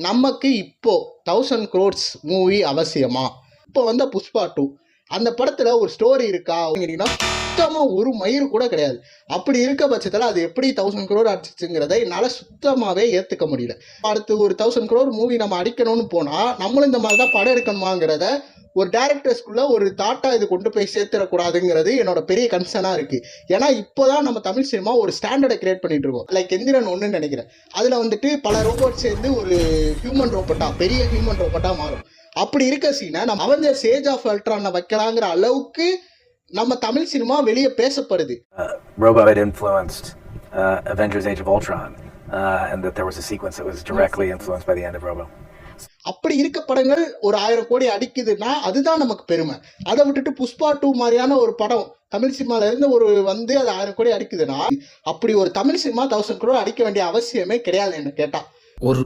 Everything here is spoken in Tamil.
நமக்கு இப்போ 1000 crores மூவி அவசியமா? இப்போ வந்த புஷ்பா 2 அந்த படத்துல ஒரு ஸ்டோரி இருக்கா அப்படின்னா சுத்தமா ஒரு மயிறு கூட கிடையாது. அப்படி இருக்க பட்சத்துல அது எப்படி 1000 crore அடிச்சிச்சுங்கிறத என்னால சுத்தமாவே ஏத்துக்க முடியல. அடுத்து ஒரு 1000 crore மூவி நம்ம அடிக்கணும்னு போனா நம்மளும் இந்த மாதிரி தான் படம் எடுக்கணுமாங்கிறத ஒரு டைரக்டர்ஸ்குள்ள ஒரு தாட்டா இது கொண்டு போய் சேர்த்துடக்கூடாதுங்கிறது என்னோட பெரிய கன்சர்னா இருக்கு. ஏன்னா இப்போதான் நம்ம தமிழ் சினிமா ஒரு ஸ்டாண்டர்டை கிரியேட் பண்ணிட்டு இருக்கோம். லைக் எந்திரன் 1 நினைக்கிறேன். அதுல வந்துட்டு பல ரோபோட் சேர்ந்து ஒரு ஹியூமன் ரோபோட்டா, பெரிய ஹியூமன் ரோபோட்டா மாறும். அப்படி இருக்க சீனை நம்ம அவெஞ்சர்ஸ் ஏஜ் ஆஃப் அல்ட்ரான்ல வைக்கலாங்கிற அளவுக்கு நம்ம தமிழ் சினிமா வெளியே பேசப்படுது. Robo had influenced Avengers Age of Ultron and that there was a sequence that was directly influenced by the end of Robo. அப்படி இருக்க படங்கள் ஒரு 1000 கோடி அடிக்குதுன்னா அதுதான் நமக்கு பெருமை. அதை விட்டுட்டு புஷ்பா 2 மாதிரியான ஒரு படம் தமிழ் சினிமால இருந்து ஒரு வந்து அது 1000 கோடி அடிக்குதுன்னா அப்படி ஒரு தமிழ் சினிமா 1000 crore அடிக்க வேண்டிய அவசியமே கிடையாது என்ன கேட்டா. ஒரு